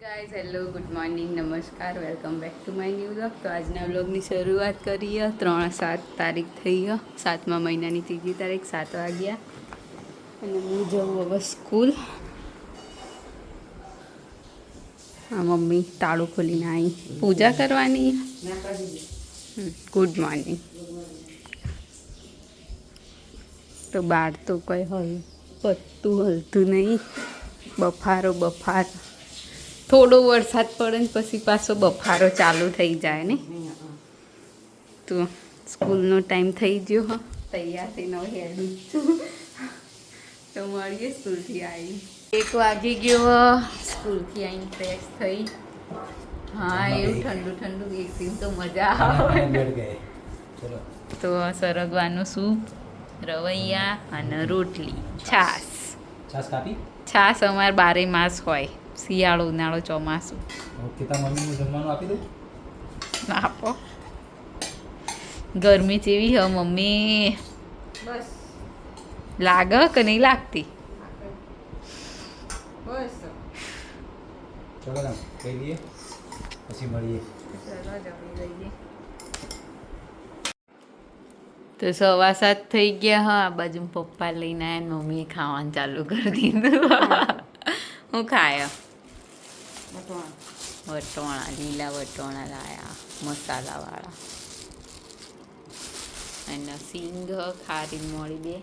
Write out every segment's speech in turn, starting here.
Guys hello good morning નમસ્કાર welcome back to my new vlog. તો આજના વ્લોગની શરૂઆત કરીએ. 3-7 તારીખ થઈ 7મા મહિનાની 3જી તારીખ 7 વાગ્યા અને હું જાઉં હવે સ્કૂલ. હા મમ્મી તાળું ખોલીને આવી પૂજા કરવાની. Good morning. તો બહાર તો કંઈ પત્તું હલતું નહીં, બફારો. થોડો વરસાદ પડે ને પછી પાછો બફારો ચાલુ થઈ જાય ને. તો સ્કૂલનો ટાઈમ થઈ ગયો હ, તૈયાર થઈને હેડું છું. તો મળીએ સ્કૂલથી આવી 1 વાગી ગયો. સ્કૂલથી આવીને ફ્રેશ થઈ. હા એવું ઠંડુ એસી તો મજા આવે. તો સરગવાનું સૂપ, રવૈયા અને રોટલી, છાશ અમારે 12 માસ હોય, શિયાળો ઉનાળો ચોમાસું. ઓકે, તાર મમ્મીનું જમવાનું આપી દઉં? આપો. ગરમી જેવી હ મમ્મી, બસ લાગે કે નહીં લાગતી? બસ ચલો ને ખાઈ લઈએ પછી મળીએ. ચલો જમી લઈએ. તો 7:15 થઈ ગયા હા. આ બાજુ પપ્પા લઈને આવ્યા, મમ્મીએ ખાવાનું ચાલુ કરી દીધું. હું ખાયા વટોણા, લીલા વટોણા લાયા મસાલાવાળા, અને સિંગ ખારી મોળી 2,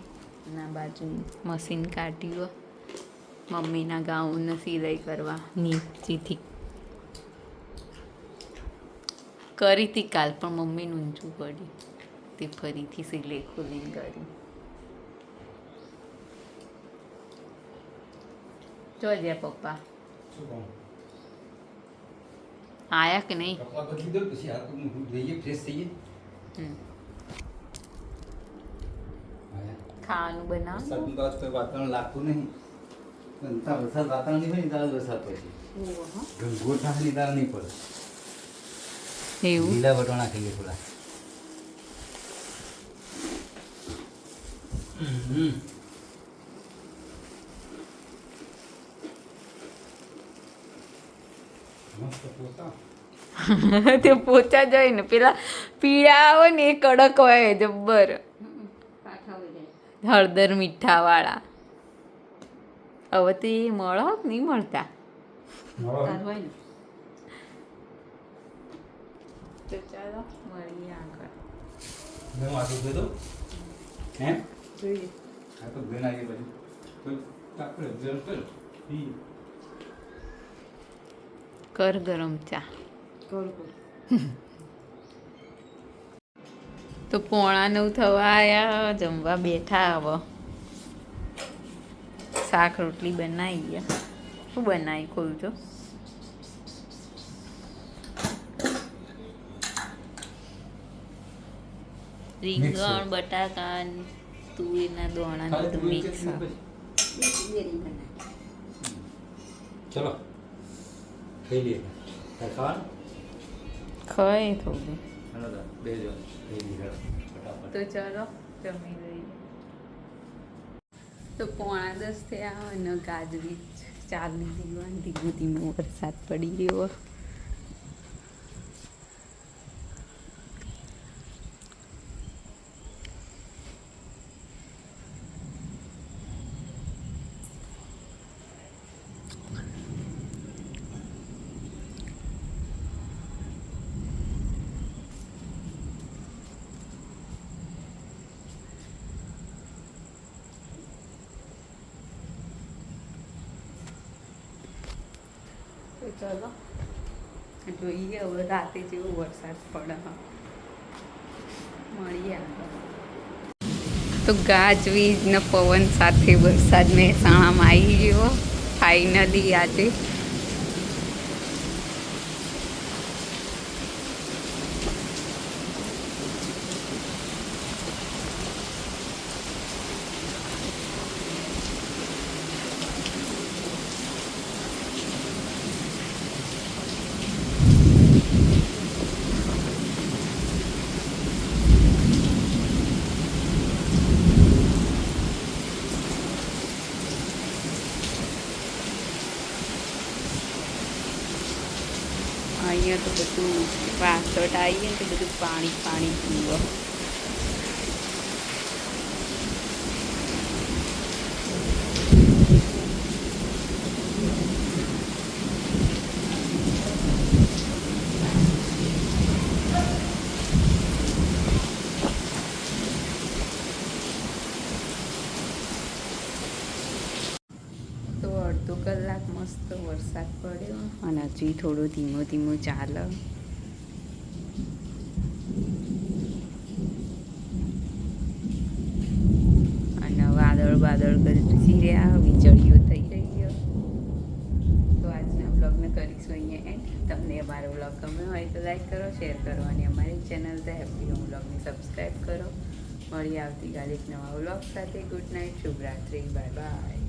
અને આ બાજુ મશીન કાઢ્યું મમ્મીના ગાઉન સિલાઈ કરવા નીચેથી કરી હતી કાલ, પણ મમ્મીનું ઊંચું પડ્યું તે ફરીથી સિલાઈ ખોલીને કરી. જોજે પપ્પા શું કહું? આયા કે નહીં? કપડાં બદલી દઉં પછી હાથ જઈએ ફ્રેશ થઈએ. ખાવાનું બનાવ. વરસાદનું તો આજ કોઈ વાતાવરણ લાગતું નહીં. પણ ત્યાં વરસાદ વાતાવરણ નહીં હોય ને ત્યારે વરસાદ પડશે. ગંગોર થાય ને ત્યારે નહીં પડે. એવું લીલા વટોણા ખાઈએ થોડા. મસ્ત પોતા. તે પોચા જાય ને પેલા પીળા આવે ને એ કડક હોય જબ્બર, હળદર મીઠા વાળા. હવે તો એ મળો નહીં મળતા. મળો. તો ચાલો મળીએ આગળ. મેં વાંચું જોઈ દઉં હે જોઈએ. આ તો બેન આવી બાજુ કોઈ આપણે જર કર પી. કર ગરમ ચા. તો 8:45 થવા આવ્યા, જમવા બેઠા. હવે શાક રોટલી બનાવી ગયા. શું બનાવી ખોલજો? રીંગણ, બટાકા, તુવેરના દોણા બધું મિક્સ. ચલો ખાઈ લઈએ. ખાવાનું ખાય થોડું. બે જણ ખાઈ લઈએ ફટાફટ. તો ચાલો જમી લઈએ. તો 9:45 થયા અને ગાજવીજ ચાલુ દીવાનું, ધીમો વરસાદ પડી રહ્યો. તો ચલો જોઈએ હવે રાતે જેવો વરસાદ પડે. મળીએ આગળ. તો ગાજવીજ ને પવન સાથે વરસાદ મહેસાણામાં આવી ગયો ફાઇનલી આજે. અહીંયા તો બધું વાસટ આવીએ ને તો બધું પાણી પાણી પીવો. તો અડધો કલાક મસ્ત વરસાદ પડ્યો અને હજી થોડો ધીમો ધીમો ચાલે. અને વાદળ વાદળ ગરજી રહ્યા, વીજળીઓ થઈ રહી. તો આજના બ્લોગને કરીશું અહીંયા એન્ડ. તમને અમારો બ્લોગ ગમ્યો હોય તો લાઈક કરો, શેર કરો અને અમારી ચેનલ ધ હેપી હોમ બ્લોગને સબસ્ક્રાઈબ કરો. મળીએ આવતીકાલે એક નવા બ્લોગ સાથે. ગુડ નાઇટ, શુભરાત્રી, બાય બાય.